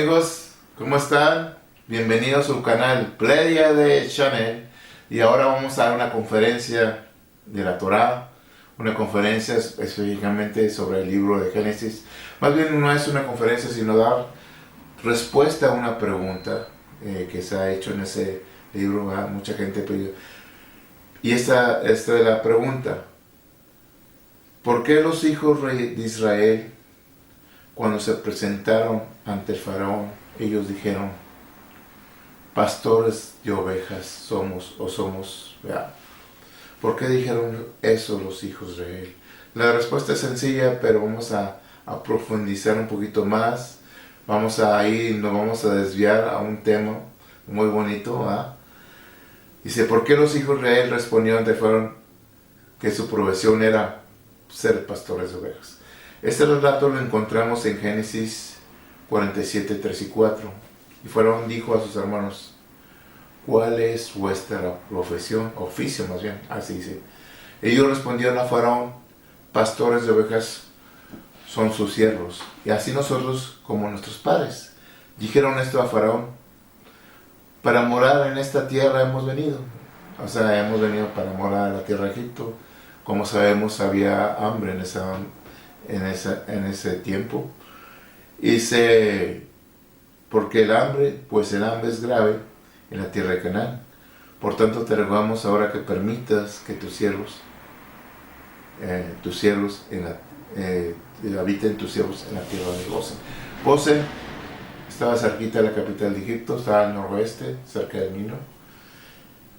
Amigos, ¿cómo están? Bienvenidos a su canal Playa de Channel. Y ahora vamos a dar una conferencia de la Torá, una conferencia específicamente sobre el libro de Génesis. Más bien no es una conferencia, sino dar respuesta a una pregunta que se ha hecho en ese libro. Mucha gente pidió. Y esta es la pregunta: ¿por qué los hijos de Israel, cuando se presentaron ante el faraón, ellos dijeron, pastores de ovejas somos o somos? ¿Verdad? ¿Por qué dijeron eso los hijos de Israel? La respuesta es sencilla, pero vamos a profundizar un poquito más. Nos vamos a desviar a un tema muy bonito. ¿Verdad? Dice, ¿por qué los hijos de Israel respondieron ante el faraón que su profesión era ser pastores de ovejas? Este relato lo encontramos en Génesis 47, 3 y 4. Y Faraón dijo a sus hermanos, ¿cuál es vuestra profesión? Oficio más bien, así dice. Ellos respondieron a Faraón, pastores de ovejas son sus siervos, y así nosotros como nuestros padres. Dijeron esto a Faraón, para morar en esta tierra hemos venido. O sea, hemos venido para morar en la tierra de Egipto. Como sabemos, había hambre en ese tiempo. Porque el hambre es grave en la tierra de Canaán. Por tanto, te rogamos ahora que permitas que tus siervos habiten tus siervos en la tierra de Gosén. Gosén estaba cerquita de la capital de Egipto, estaba al noroeste, cerca del Nilo,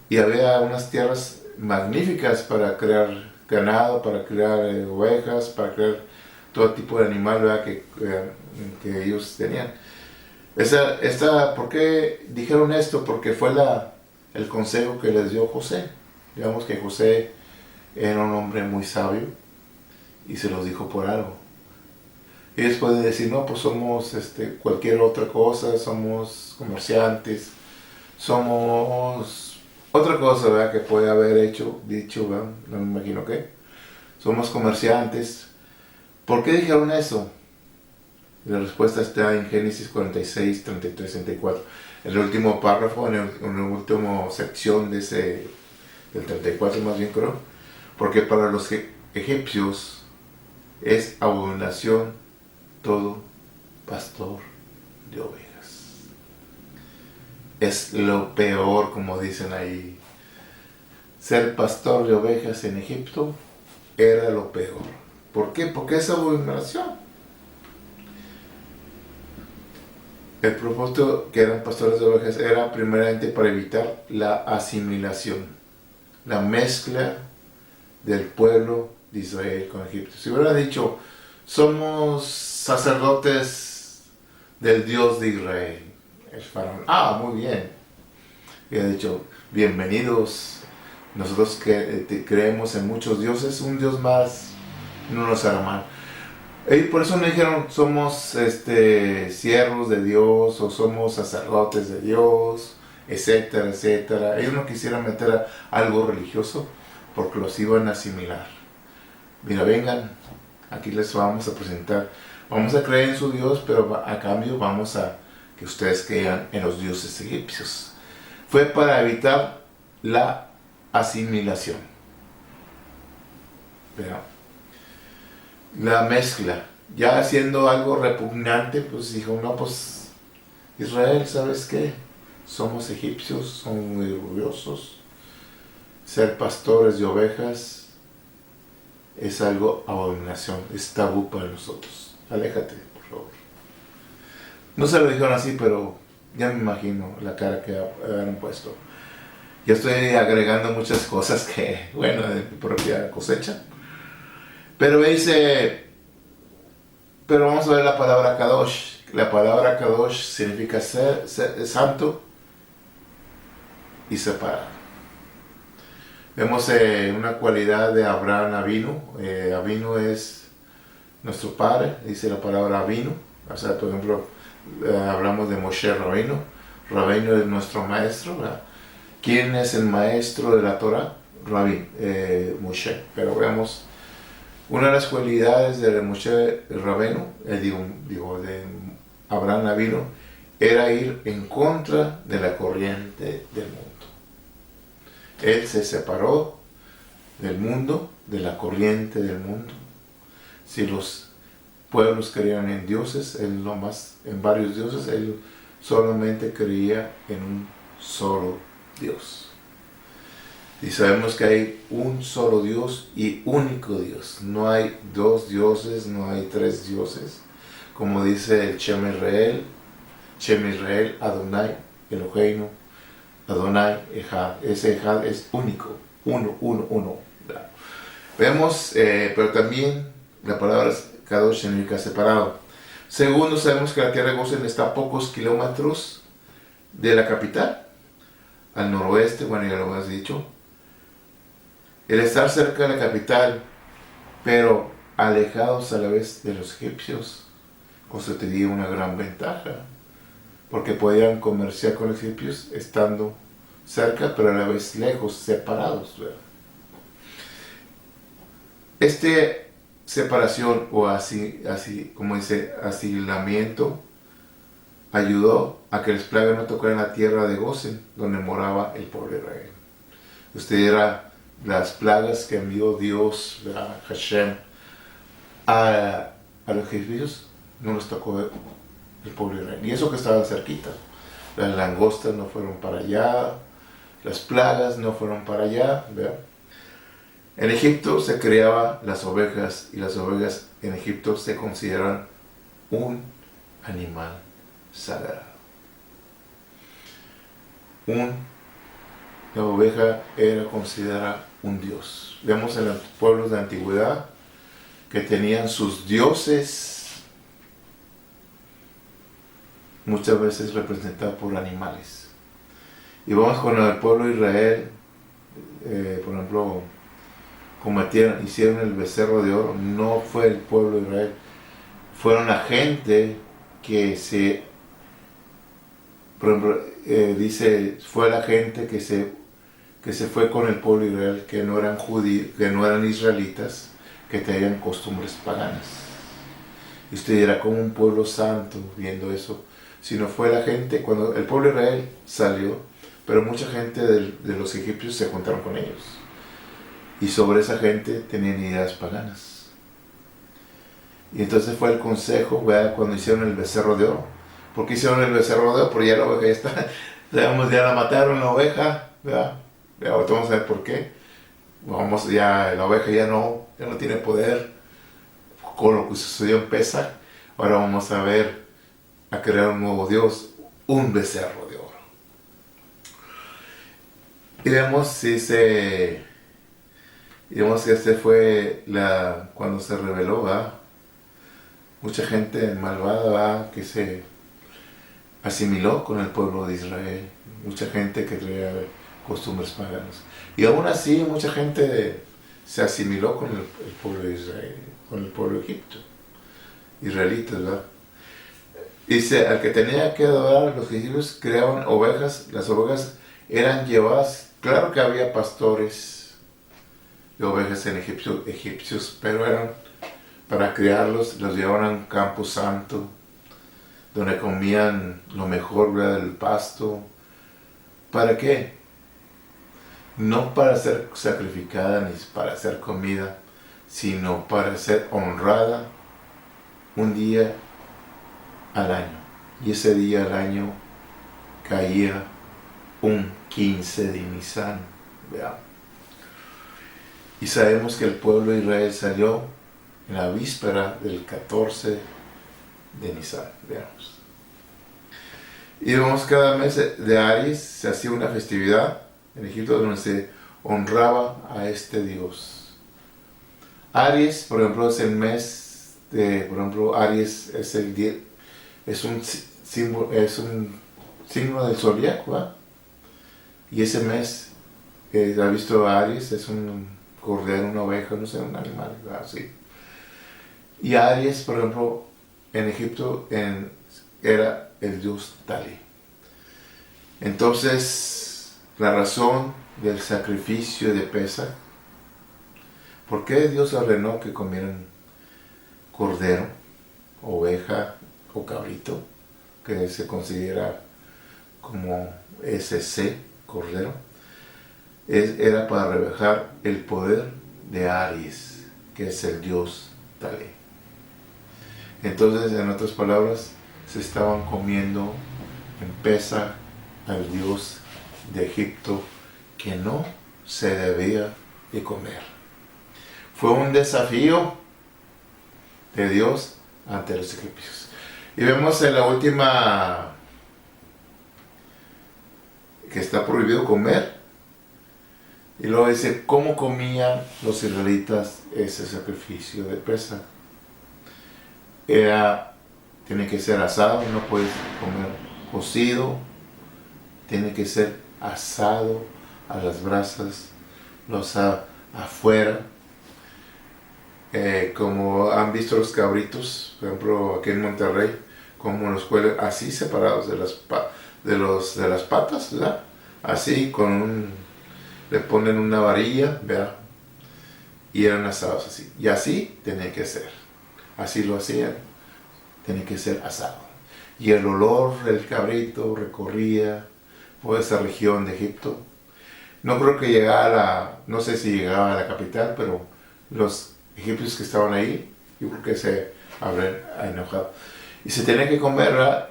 y había unas tierras magníficas para crear ganado, para crear ovejas, para crear todo tipo de animal, ¿verdad? Que ellos tenían. ¿Por qué dijeron esto? Porque fue el consejo que les dio José. Digamos que José era un hombre muy sabio y se los dijo por algo. Ellos pueden decir, no, pues somos cualquier otra cosa, somos comerciantes, somos otra cosa, ¿verdad? Que puede haber dicho, ¿verdad? No me imagino qué. Somos comerciantes. ¿Por qué dijeron eso? La respuesta está en Génesis 46, 33, 34. En el último párrafo, en la última sección del 34 más bien creo. Porque para los egipcios es abominación todo pastor de ovejas. Es lo peor, como dicen ahí. Ser pastor de ovejas en Egipto era lo peor. ¿Por qué? Porque es abominación. El propósito que eran pastores de ovejas era primeramente para evitar la asimilación, la mezcla del pueblo de Israel con Egipto. Si hubiera dicho, somos sacerdotes del Dios de Israel, el faraón, muy bien. Y ha dicho, bienvenidos, nosotros creemos en muchos dioses, un Dios más no nos hará mal. Y por eso me dijeron, somos siervos de Dios, o somos sacerdotes de Dios, etcétera, etcétera. Ellos no quisieran meter algo religioso porque los iban a asimilar. Mira, vengan, aquí les vamos a presentar. Vamos a creer en su Dios, pero a cambio vamos a que ustedes crean en los dioses egipcios. Fue para evitar la asimilación. Pero la mezcla, ya haciendo algo repugnante, pues dijo, no, pues Israel, ¿sabes qué? Somos egipcios, somos muy orgullosos. Ser pastores de ovejas es algo abominación, es tabú para nosotros. Aléjate, por favor. No se lo dijeron así, pero ya me imagino la cara que habrán puesto. Yo estoy agregando muchas cosas de mi propia cosecha. Pero vamos a ver la palabra Kadosh. La palabra Kadosh significa ser santo y separado. Vemos una cualidad de Abraham Avinu. Avinu es nuestro padre, dice la palabra Avinu. O sea, por ejemplo, hablamos de Moshe Rabbeinu. Rabbeinu es nuestro maestro, ¿verdad? ¿Quién es el maestro de la Torah? Moshe. Pero veamos, una de las cualidades de Moshe Rabbeinu, de Abraham Avinu, era ir en contra de la corriente del mundo. Él se separó del mundo, de la corriente del mundo. Si los pueblos creían en dioses, él no más, en varios dioses, él solamente creía en un solo Dios. Y sabemos que hay un solo Dios y único Dios. No hay dos dioses, no hay tres dioses. Como dice el Shem Israel, Adonai, Eloheinu, Adonai, Echad. Ese Echad es único, uno. Vemos, pero también la palabra Kadosh significa separado. Segundo, sabemos que la tierra de Gosén está a pocos kilómetros de la capital, al noroeste, bueno, ya lo has dicho. El estar cerca de la capital, pero alejados a la vez de los egipcios, constituía una gran ventaja, porque podían comerciar con los egipcios estando cerca, pero a la vez lejos, separados, ¿verdad? Separación o así como dice, asilamiento, ayudó a que las plagas no tocaran la tierra de Gosén, donde moraba el pueblo de Israel. Usted era las plagas que envió Dios, Hashem, a los egipcios, no los tocó el pueblo de Israel. Y eso que estaban cerquita. Las langostas no fueron para allá, las plagas no fueron para allá, ¿verdad? En Egipto se criaban las ovejas y las ovejas en Egipto se consideran un animal sagrado. La oveja era considerada un dios. Vemos en los pueblos de la antigüedad que tenían sus dioses, muchas veces representados por animales. Y vamos con el pueblo de Israel, por ejemplo, hicieron el becerro de oro. No fue el pueblo de Israel, fueron la gente que por ejemplo, dice, fue la gente que se fue con el pueblo de Israel, que no eran judíos, que no eran israelitas, que tenían costumbres paganas. Y usted dirá, como un pueblo santo viendo eso, si no fue la gente, cuando el pueblo de Israel salió, pero mucha gente de los egipcios se juntaron con ellos. Y sobre esa gente tenían ideas paganas. Y entonces fue el consejo, ¿verdad? Cuando hicieron el becerro de oro. ¿Por qué hicieron el becerro de oro? Porque ya la oveja ya está, ya la mataron la oveja, ¿verdad? Ahorita vamos a ver por qué. La oveja ya no tiene poder con lo que sucedió en Pesach. Ahora vamos a crear un nuevo Dios, un becerro de oro. Y vemos que fue cuando se reveló, ¿verdad? Mucha gente malvada, ¿verdad? Que se asimiló con el pueblo de Israel. Mucha gente que traía costumbres paganas. Y aún así mucha gente se asimiló con el pueblo de Israel, con el pueblo de Egipto, israelitas, ¿verdad? Dice, al que tenía que adorar, los egipcios creaban ovejas, las ovejas eran llevadas, claro que había pastores de ovejas en egipcios, pero eran para criarlos, los llevaban a un campo santo, donde comían lo mejor, ¿verdad?, del pasto. ¿Para qué? No para ser sacrificada ni para ser comida, sino para ser honrada un día al año. Y ese día al año caía un 15 de Nisan, ¿verdad? Y sabemos que el pueblo de Israel salió en la víspera del 14 de Nisan, veamos. Y vemos cada mes de Aries se hacía una festividad en Egipto donde se honraba a este Dios. Aries, por ejemplo, es el mes Aries es un signo del zodiaco, ¿verdad? Y ese mes, ¿ha visto a Aries? Es un cordero, una oveja, no sé, un animal, así. Y Aries, por ejemplo, en Egipto era el dios Tali. Entonces, la razón del sacrificio de Pesach, ¿por qué Dios ordenó que comieran cordero, oveja o cabrito? que se considera como SC, Cordero, era para rebajar el poder de Aries, que es el dios Talé. Entonces, en otras palabras, se estaban comiendo en Pesaj al dios de Egipto que no se debía de comer. Fue un desafío de Dios ante los egipcios. Y vemos en la última que está prohibido comer. Y luego dice, ¿cómo comían los israelitas ese sacrificio de Pesaj? Tiene que ser asado, no puedes comer cocido, tiene que ser asado a las brasas, afuera. Como han visto los cabritos, por ejemplo aquí en Monterrey, como los cuelgan así separados de las patas, ¿verdad? Así le ponen una varilla, ¿verdad? Y eran asados así. Y así tenía que ser. Así lo hacían. Tenía que ser asado. Y el olor del cabrito recorría por esa región de Egipto. No creo que llegara no sé si llegaba a la capital, pero los egipcios que estaban ahí, yo creo que se habrían enojado. Y se tenía que comer, ¿verdad?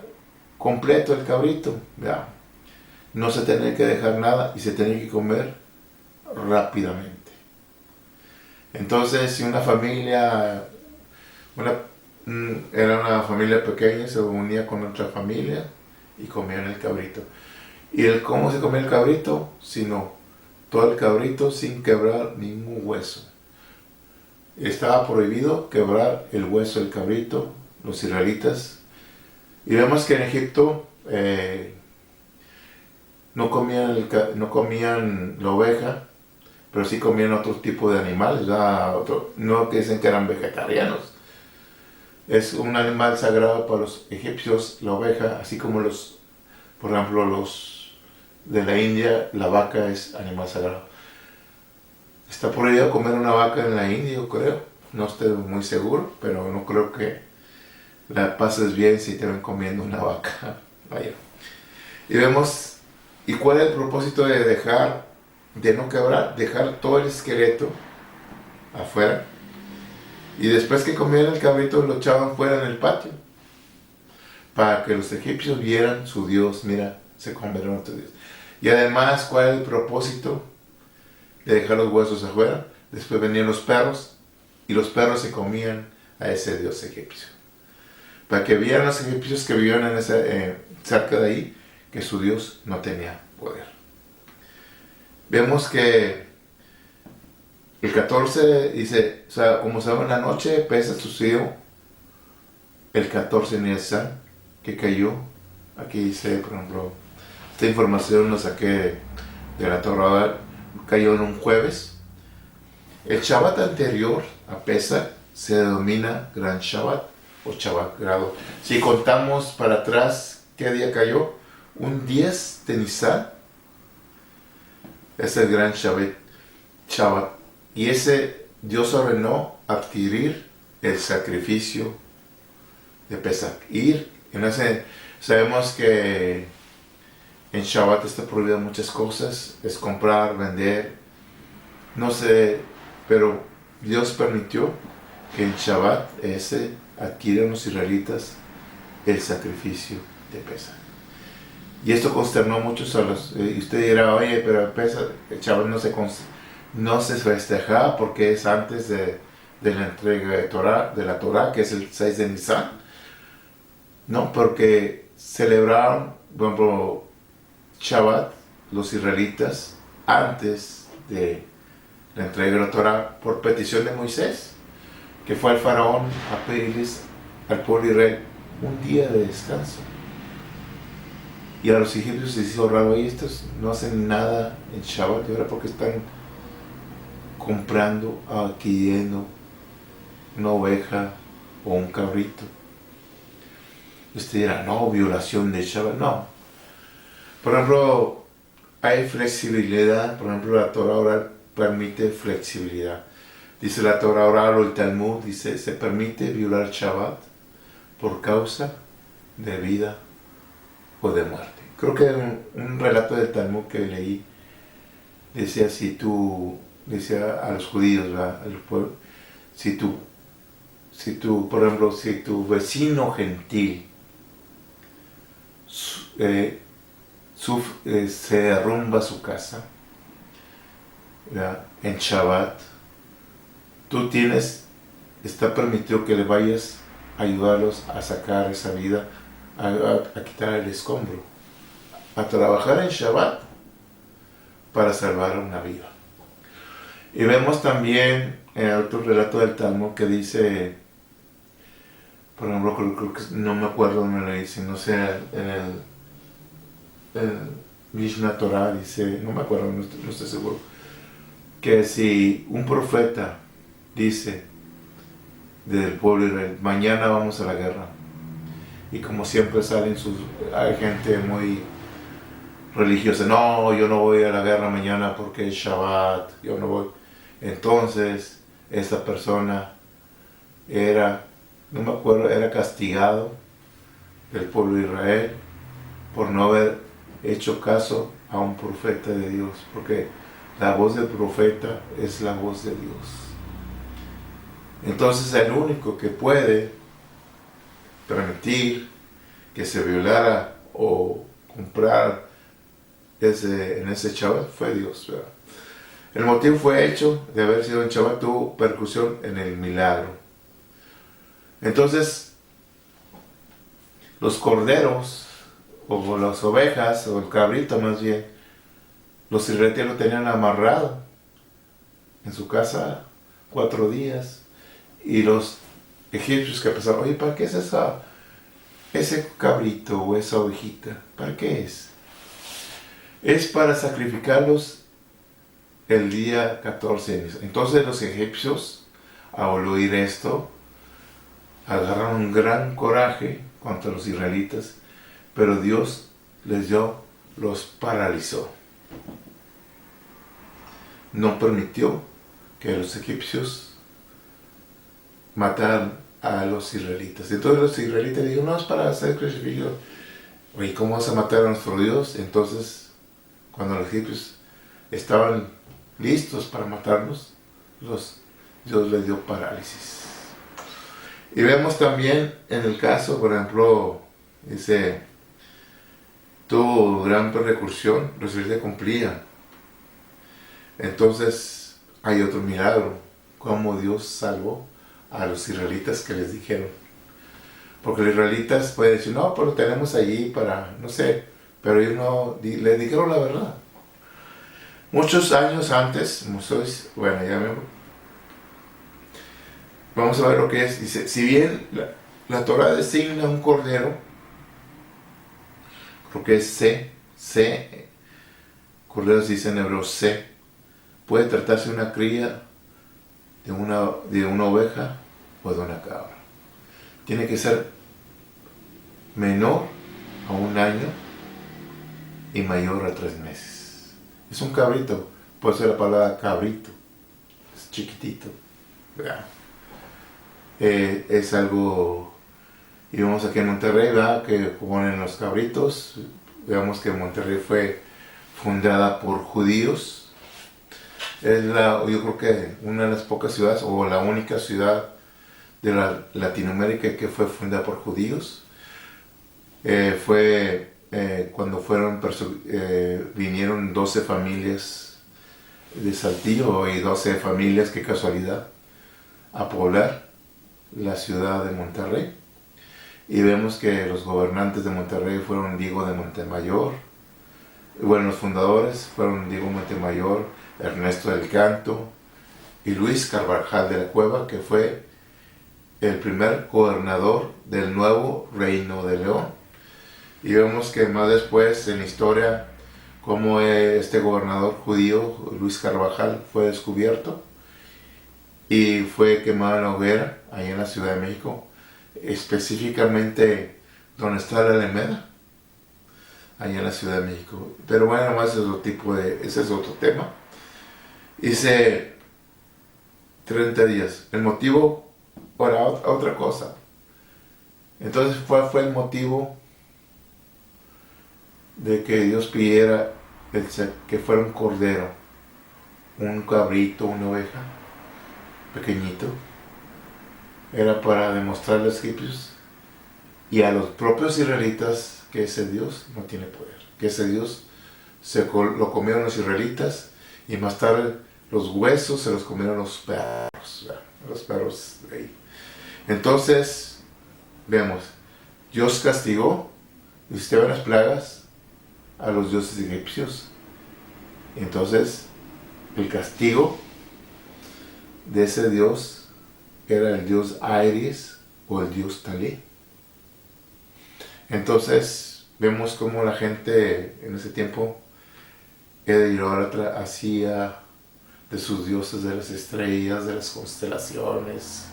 Completo el cabrito, ¿verdad? No se tenía que dejar nada y se tenía que comer rápidamente. Entonces, si una familia, era una familia pequeña, se unía con otra familia y comían el cabrito. ¿Y cómo se comía el cabrito? Sino todo el cabrito sin quebrar ningún hueso. Estaba prohibido quebrar el hueso del cabrito, los israelitas. Y vemos que en Egipto no comían la oveja, pero sí comían otro tipo de animales, no que dicen que eran vegetarianos. Es un animal sagrado para los egipcios, la oveja, así como por ejemplo, los de la India, la vaca es animal sagrado. Está prohibido comer una vaca en la India, yo creo. No estoy muy seguro, pero no creo que la pases bien si te ven comiendo una vaca. Vaya. Y vemos, ¿y cuál es el propósito de no quebrar? Dejar todo el esqueleto afuera. Y después que comieran el cabrito, lo echaban fuera en el patio. Para que los egipcios vieran su Dios, mira, se convirtieron en otro Dios. Y además, ¿cuál es el propósito de dejar los huesos afuera? Después venían los perros, y los perros se comían a ese Dios egipcio. Para que vieran los egipcios que vivían cerca de ahí, que su Dios no tenía poder. Vemos que el 14 dice, o sea, como saben, la noche Pesaj sucedió el 14 de Nisan, que cayó. Aquí dice, por ejemplo, esta información la saqué de la Torá, cayó en un jueves. El Shabbat anterior a Pesaj se denomina Gran Shabbat o Shabbat grado. Si contamos para atrás, ¿qué día cayó? Un 10 de Nisan es el Gran Shabbat. Y ese Dios ordenó adquirir el sacrificio de Pesaj. Sabemos que en Shabbat está prohibido muchas cosas, es comprar, vender, no sé, pero Dios permitió que en Shabbat adquirieran los israelitas el sacrificio de Pesaj. Y esto consternó a muchos y usted dirá, oye, pero el Shabbat no se festejaba porque es antes de la entrega de la Torá, que es el 6 de Nisan. No, porque celebraron, por ejemplo, Shabbat, los israelitas, antes de la entrega de la Torá, por petición de Moisés, que fue al faraón a pedirles al pueblo de Israel un día de descanso. Y a los egipcios les hizo raro, y estos no hacen nada en Shabbat, y ahora porque están comprando, adquiriendo una oveja o un cabrito. Usted dirá, no, violación de Shabbat, no. Por ejemplo, hay flexibilidad, por ejemplo, la Torah oral permite flexibilidad. Dice la Torah oral o el Talmud, dice, se permite violar Shabbat por causa de vida o de muerte. Creo que un relato del Talmud que leí decía, decía a los judíos, ¿verdad? Al pueblo, por ejemplo, si tu vecino gentil se derrumba su casa, ¿verdad? En Shabbat, está permitido que le vayas a ayudarlos a sacar esa vida, a quitar el escombro, a trabajar en Shabbat para salvar una vida. Y vemos también en otro relato del Talmud que dice, por ejemplo, creo que no me acuerdo dónde lo dice, no sé, en el Mishnah Torah dice, no me acuerdo, no estoy seguro, que si un profeta dice del pueblo de Israel, mañana vamos a la guerra, y como siempre hay gente muy religiosa, no, yo no voy a la guerra mañana porque es Shabbat, yo no voy. Entonces, esa persona no me acuerdo, era castigado del pueblo de Israel por no haber hecho caso a un profeta de Dios, porque la voz del profeta es la voz de Dios. Entonces, el único que puede permitir que se violara o comprar en ese Shabbat fue Dios, ¿verdad? El motivo fue hecho de haber sido en Shabbat, tuvo percusión en el milagro. Entonces, los corderos, o las ovejas, o el cabrito más bien, los israelitas lo tenían amarrado en su casa 4 días. Y los egipcios que pensaban, oye, ¿para qué es ese cabrito o esa ovejita? ¿Para qué es? Es para sacrificarlos el día 14. Entonces los egipcios, al oír esto, agarraron un gran coraje contra los israelitas, pero Dios los paralizó. No permitió que los egipcios mataran a los israelitas. Entonces los israelitas dijeron, no, es para hacer sacrificio. Oye, ¿cómo vas a matar a nuestro Dios? Entonces, cuando los egipcios estaban listos para matarnos, Dios les dio parálisis. Y vemos también en el caso, por ejemplo, tuvo gran persecución, los israelitas cumplían. Entonces hay otro milagro, cómo Dios salvó a los israelitas que les dijeron. Porque los israelitas pueden decir, no, pero lo tenemos allí para, no sé, pero ellos no, les dijeron la verdad. Muchos años antes, vamos a ver lo que es. Dice, si bien la Torah designa un cordero, creo que es cordero se dice en hebreo C, puede tratarse de una cría de una oveja o de una cabra. Tiene que ser menor a 1 año y mayor a 3 meses. Es un cabrito, por eso la palabra cabrito, es chiquitito. Es algo, y vemos aquí en Monterrey, ¿verdad? Que ponen los cabritos. Veamos que Monterrey fue fundada por judíos. Es yo creo que una de las pocas ciudades, o la única ciudad de Latinoamérica que fue fundada por judíos. Fue cuando vinieron 12 familias de Saltillo, y 12 familias, qué casualidad, a poblar la ciudad de Monterrey. Y vemos que los gobernantes de Monterrey fueron Diego de Montemayor. Bueno, los fundadores fueron Diego Montemayor, Ernesto del Canto y Luis Carvajal de la Cueva, que fue el primer gobernador del nuevo Reino de León. Y vemos que más después en la historia, cómo este gobernador judío, Luis Carvajal, fue descubierto y fue quemado en la hoguera, ahí en la Ciudad de México, específicamente donde está la Alameda, ahí en la Ciudad de México. Pero bueno, más ese es otro tema. Hice 30 días. El motivo, ahora otra cosa. Entonces fue el motivo de que Dios pidiera que fuera un cordero, un cabrito, una oveja, pequeñito, era para demostrar a los egipcios y a los propios israelitas que ese Dios no tiene poder, que ese Dios lo comieron los israelitas y más tarde los huesos se los comieron los perros de ahí. Entonces, vemos, Dios castigó, visitaba las plagas a los dioses egipcios. Entonces, el castigo de ese Dios era el dios Aries o el dios Talé. Entonces, vemos cómo la gente en ese tiempo era idólatra, hacía de sus dioses de las estrellas, de las constelaciones,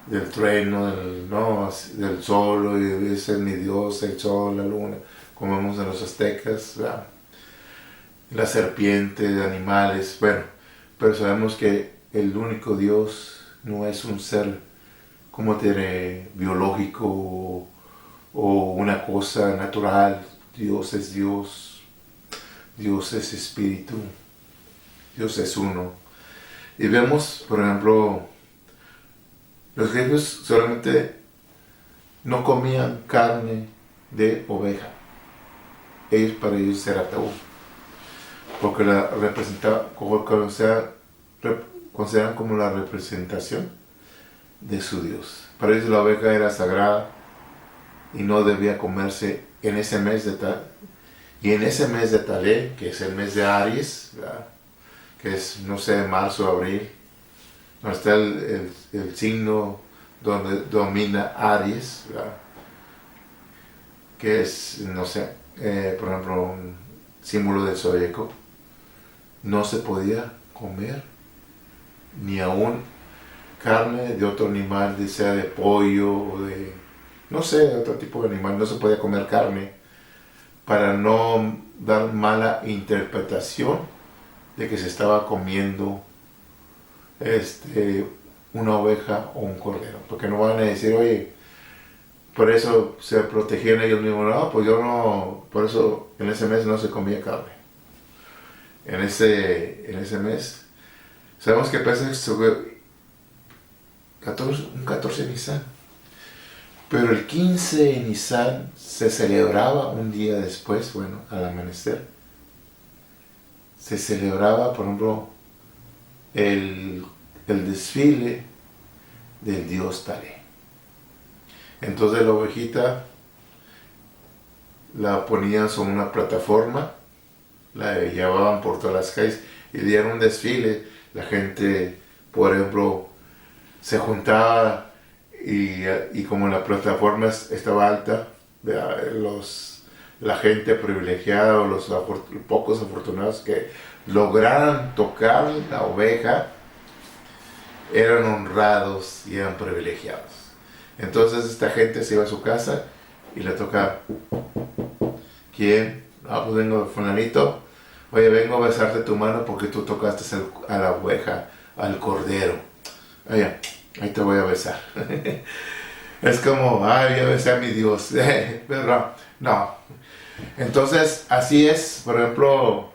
del trueno, del sol, y ese es mi dios, el sol, la luna, como vemos en los aztecas, ¿verdad? La serpiente, de animales, bueno, pero sabemos que el único Dios no es un ser, como te diré, biológico o una cosa natural. Dios es Dios, Dios es espíritu, Dios es uno. Y vemos, por ejemplo, los griegos solamente no comían carne de oveja. Para ellos era tabú, porque la representaba, consideran como la representación de su Dios. Para ellos la oveja era sagrada y no debía comerse en ese mes de tal. Y en ese mes de Talé, que es el mes de Aries, ¿verdad? Que es, no sé, marzo, abril, donde está el signo donde domina Aries, ¿verdad? Que es, no sé, por ejemplo, un símbolo del zodiaco, no se podía comer ni aún carne de otro animal, sea de pollo o de, no sé, de otro tipo de animal, no se podía comer carne para no dar mala interpretación de que se estaba comiendo una oveja o un cordero, porque no van a decir, oye, por eso se protegían ellos mismos, no, pues yo no, por eso en ese mes no se comía carne. En ese mes, sabemos que pasa un 14 de Nisan, pero el 15 de Nisan se celebraba un día después, bueno, al amanecer, se celebraba, por ejemplo, el desfile del dios Talé. Entonces la ovejita la ponían sobre una plataforma, la llevaban por todas las calles y dieron un desfile. La gente, por ejemplo, se juntaba y como la plataforma estaba alta, la gente privilegiada o los pocos afortunados que lograran tocar la oveja eran honrados y eran privilegiados. Entonces esta gente se iba a su casa y le tocaba, ¿quién? Ah, pues vengo, fulanito, oye, vengo a besarte tu mano porque tú tocaste a la oveja, al cordero. Oye, ahí te voy a besar. Es como, ay, yo besé a mi Dios. Pero no. Entonces, así es, por ejemplo,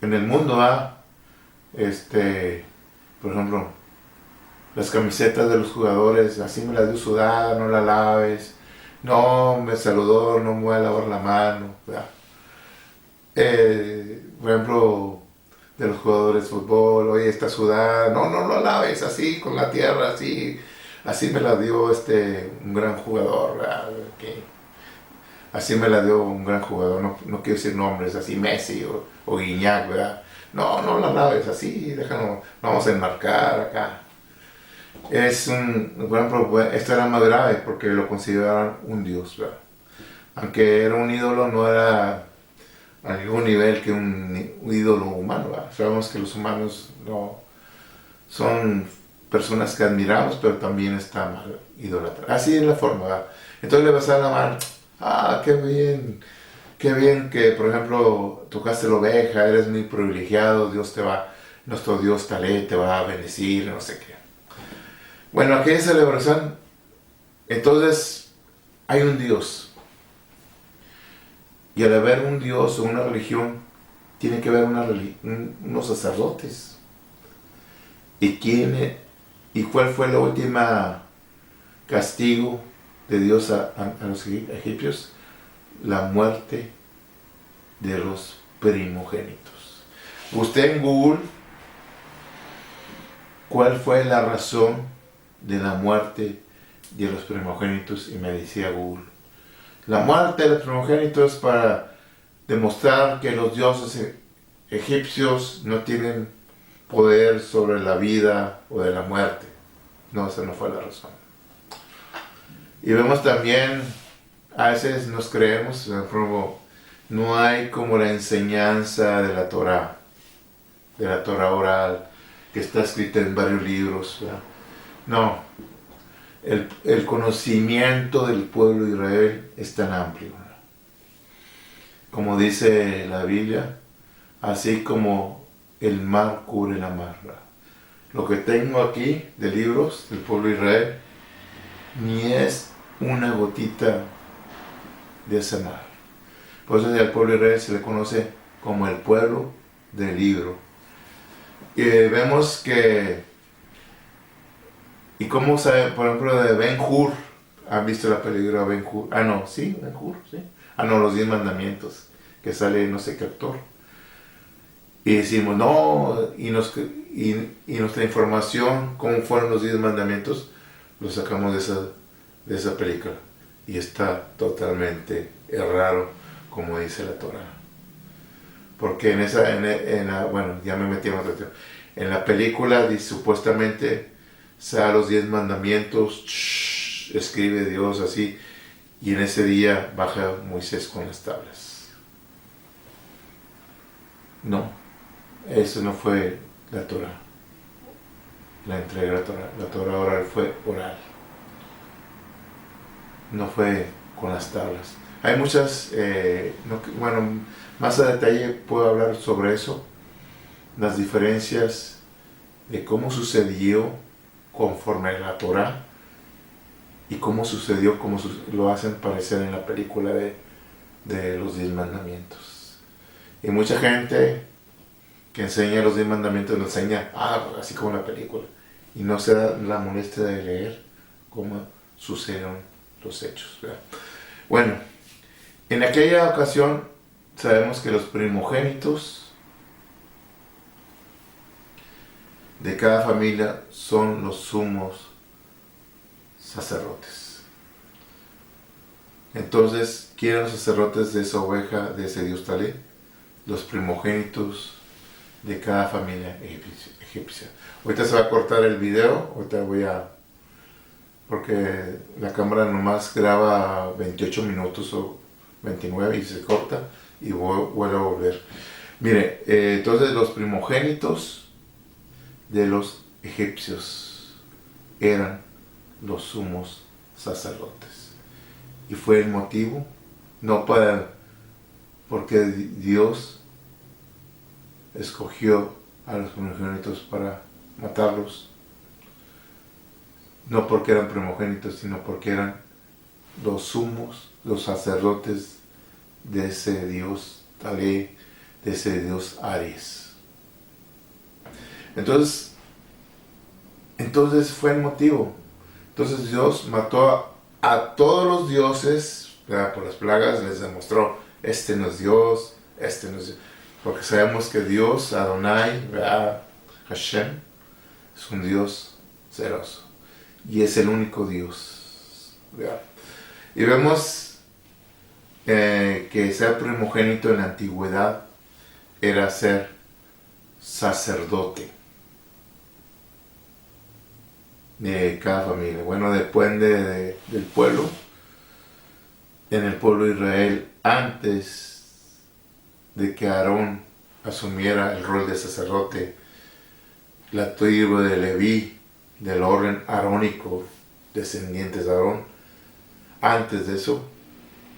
en el mundo, por ejemplo, las camisetas de los jugadores, así me las dio sudada, no la laves, no me saludó, no me voy a lavar la mano, por ejemplo, de los jugadores de fútbol, oye, está sudada, no la laves, así, con la tierra, así me la dio un gran jugador, ¿verdad? Así me la dio un gran jugador, no quiero decir nombres, así Messi o Guiñac, ¿verdad? No la laves, así, déjanos, vamos a enmarcar acá. Por ejemplo, esto era más grave porque lo consideraban un dios, ¿verdad? Aunque era un ídolo, no era a ningún nivel que un ídolo humano, ¿verdad? Sabemos que los humanos no son personas que admiramos, pero también está mal idolatrados. Así es la forma, ¿verdad? Entonces le vas a la mano, qué bien que, por ejemplo, tocaste la oveja, eres muy privilegiado, nuestro Dios Talé te va a bendecir, no sé qué. Bueno, aquella celebración, entonces hay un Dios. Y al haber un Dios o una religión, tiene que haber unos sacerdotes. ¿Y cuál fue la última castigo de Dios a los egipcios? La muerte de los primogénitos. Usted en Google, ¿cuál fue la razón de la muerte de los primogénitos? Y me decía Google, la muerte de los primogénitos para demostrar que los dioses egipcios no tienen poder sobre la vida o de la muerte. No, esa no fue la razón. Y vemos también, a veces nos creemos, no hay como la enseñanza de la Torah oral, que está escrita en varios libros, ¿verdad? No, el conocimiento del pueblo de Israel es tan amplio, ¿verdad? Como dice la Biblia, así como el mar cubre la mar, ¿verdad? Lo que tengo aquí de libros del pueblo de Israel ni es una gotita de ese mar. Por eso al pueblo de Israel se le conoce como el pueblo del libro. Y vemos que, y cómo sabe, por ejemplo, de Ben-Hur, ¿han visto la película Ben-Hur? Ah, no, sí, Ben-Hur, sí. Ah, no, los 10 mandamientos, que sale no sé qué actor. Y decimos, no, y nuestra información, cómo fueron los 10 mandamientos, lo sacamos de esa película. Y está totalmente errado, como dice la Torah. Porque bueno, ya me metí en otro tema. En la película supuestamente se da los 10 mandamientos, escribe Dios así, y en ese día baja Moisés con las tablas. No, eso no fue la Torah. La entrega de la Torah. La Torah oral fue oral. No fue con las tablas. Hay muchas, bueno, más a detalle puedo hablar sobre eso, las diferencias de cómo sucedió conforme a la Torah y cómo sucedió, como lo hacen parecer en la película de los 10 mandamientos. Y mucha gente que enseña los 10 mandamientos lo enseña así como en la película, y no se da la molestia de leer cómo sucedieron los hechos, ¿verdad? Bueno, en aquella ocasión sabemos que los primogénitos de cada familia son los sumos sacerdotes. Entonces, ¿quién eran los sacerdotes de esa oveja, de ese Dios Talé? Los primogénitos de cada familia egipcia. Ahorita se va a cortar el video, porque la cámara nomás graba 28 minutos o 29 y se corta y vuelve a volver. Mire, entonces los primogénitos de los egipcios eran los sumos sacerdotes. Y fue el motivo, porque Dios escogió a los primogénitos para matarlos, no porque eran primogénitos, sino porque eran los sumos, los sacerdotes de ese Dios Talé, de ese Dios Aries. Entonces fue el motivo. Entonces Dios mató a todos los dioses, ¿verdad? Por las plagas les demostró, este no es Dios, este no es Dios. Porque sabemos que Dios, Adonai, ¿verdad? Hashem, es un Dios celoso. Y es el único Dios, ¿verdad? Y vemos que ser primogénito en la antigüedad era ser sacerdote de cada familia. Bueno, depende del pueblo. En el pueblo de Israel, antes de que Aarón asumiera el rol de sacerdote, la tribu de Leví, del orden arónico, descendientes de Aarón, antes de eso,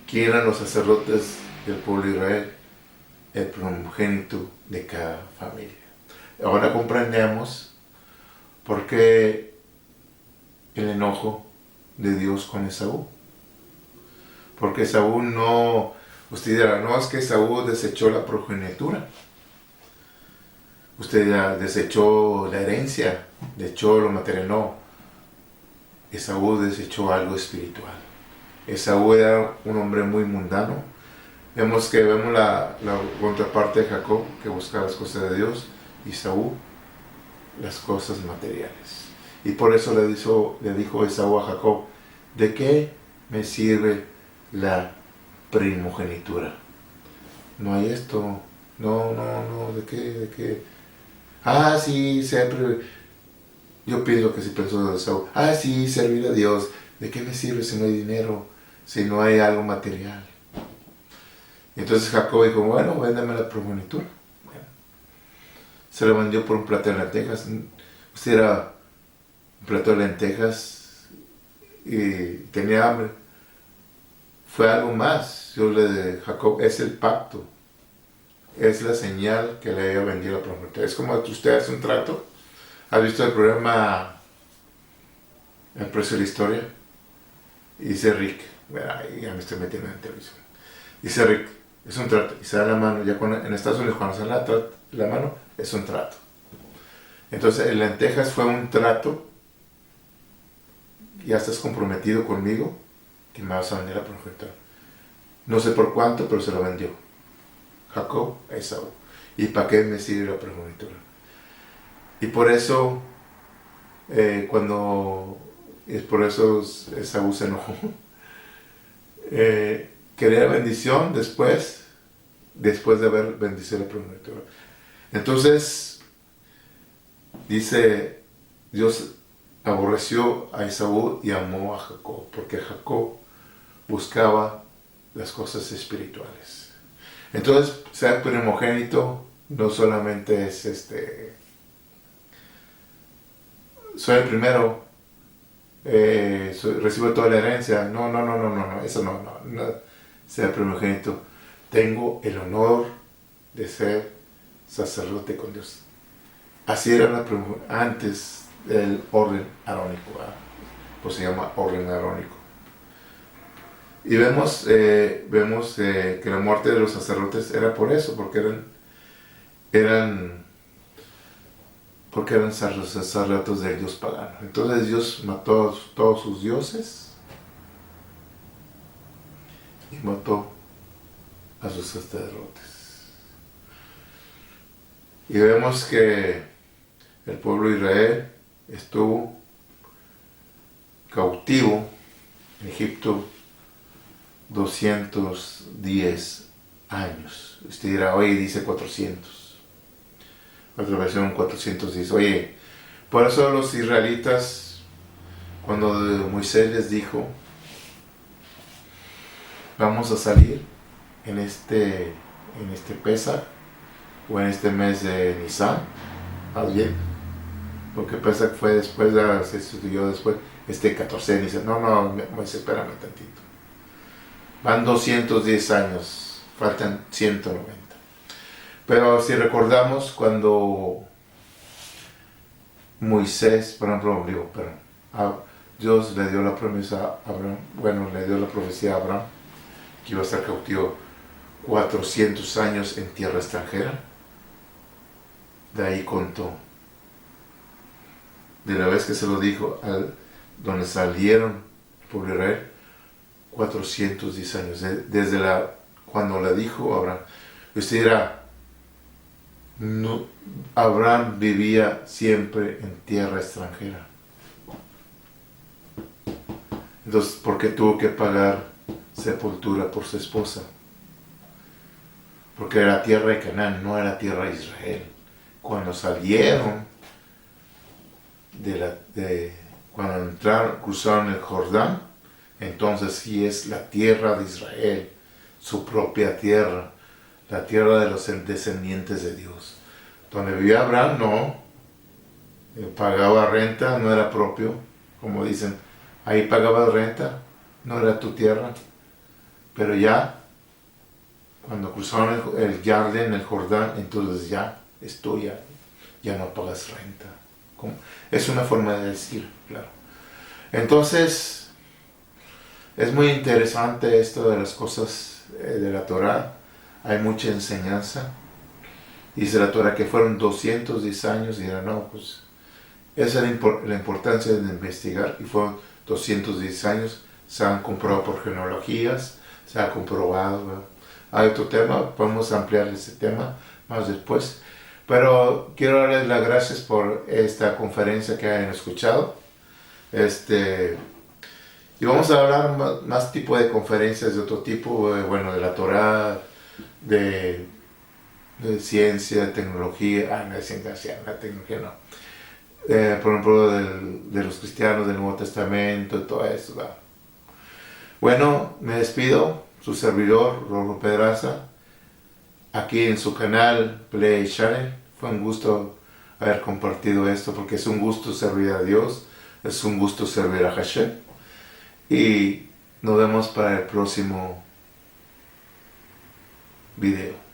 ¿quién eran los sacerdotes del pueblo de Israel? El primogénito de cada familia. Ahora comprendemos por qué el enojo de Dios con Esaú. Porque Esaú no Usted dirá, no, es que Esaú desechó la progenitura. Usted dirá, desechó la herencia, desechó lo material. No, Esaú desechó algo espiritual. Esaú era un hombre muy mundano. Vemos la contraparte de Jacob, que buscaba las cosas de Dios, y Esaú las cosas materiales. Y por eso le dijo Esaú a Jacob, ¿de qué me sirve la primogenitura? No hay esto, no, ¿de qué? Ah, sí, siempre, yo pienso que sí pensó de Esaú, ah, sí, servir a Dios, ¿de qué me sirve si no hay dinero, si no hay algo material? Y entonces Jacob dijo, bueno, véndame la primogenitura. Bueno, se lo vendió por un plato de lentejas. Usted era un plato de lentejas y tenía hambre. Fue algo más. Jacob, es el pacto. Es la señal que le había vendido la primogenitura. Es como que usted hace un trato. ¿Has visto el programa El precio de la historia? Y dice Rick, bueno, ahí ya me estoy metiendo en televisión. Dice Rick, es un trato. Y se da la mano. Ya en Estados Unidos cuando se da la mano, es un trato. Entonces en lentejas fue un trato. Ya estás comprometido conmigo que me vas a vender la primogenitura. No sé por cuánto, pero se lo vendió Jacob a Esaú. ¿Y para qué me sirve la primogenitura? Y por eso, por eso Esaú se enojó. Quería bendición después de haber bendecido la primogenitura. Entonces, dice, Dios aborreció a Esaú y amó a Jacob, porque Jacob buscaba las cosas espirituales. Entonces, ser primogénito no solamente es soy el primero, recibo toda la herencia. No, eso no. Ser primogénito. Tengo el honor de ser sacerdote con Dios. Así era antes del orden arónico, pues se llama orden arónico. Y vemos que la muerte de los sacerdotes era por eso, porque eran sacerdotes del dios pagano. Entonces Dios mató a todos sus dioses y mató a sus sacerdotes. Y vemos que el pueblo de Israel estuvo cautivo en Egipto 210 años. Usted dirá, oye, dice 400. Otra versión 410. Oye, por eso los israelitas, cuando Moisés les dijo, vamos a salir en este Pesaj, o en este mes de Nisan, bien, porque Pesaj fue después, se estudió después, 14 de Nisan. No, Moisés, espérame tantito. Van 210 años, faltan 190. Pero si recordamos cuando Moisés, Dios le dio la promesa a Abraham, le dio la profecía a Abraham, que iba a estar cautivo 400 años en tierra extranjera. De ahí contó. De la vez que se lo dijo, donde salieron por Israel, 410 años, desde cuando le dijo a Abraham. Usted dirá, no, Abraham vivía siempre en tierra extranjera. Entonces, ¿por qué tuvo que pagar sepultura por su esposa? Porque era tierra de Canaán, no era tierra de Israel. Cuando salieron cuando cruzaron el Jordán, entonces sí es la tierra de Israel, su propia tierra, la tierra de los descendientes de Dios. Donde vivía Abraham, no, pagaba renta, no era propio, como dicen, ahí pagabas renta, no era tu tierra, pero ya, cuando cruzaron el Jardín, el Jordán, entonces ya es tuya, ya no pagas renta. Es una forma de decir, claro. Entonces, es muy interesante esto de las cosas de la Torah, hay mucha enseñanza. Dice la Torah que fueron 210 años y dirán, no, pues esa es la importancia de investigar, y fueron 210 años, se han comprobado por genealogías, se ha comprobado, ¿verdad? Hay otro tema, podemos ampliar ese tema más después, pero quiero darles las gracias por esta conferencia que hayan escuchado. Y vamos a hablar más tipo de conferencias de otro tipo, bueno, de la Torah, de ciencia, de tecnología, no de ciencia, la tecnología no. Por ejemplo, de los cristianos del Nuevo Testamento y todo eso, ¿verdad? Bueno, me despido, su servidor, Rolo Pedraza, aquí en su canal Play Channel. Fue un gusto haber compartido esto, porque es un gusto servir a Dios, es un gusto servir a Hashem. Y nos vemos para el próximo video.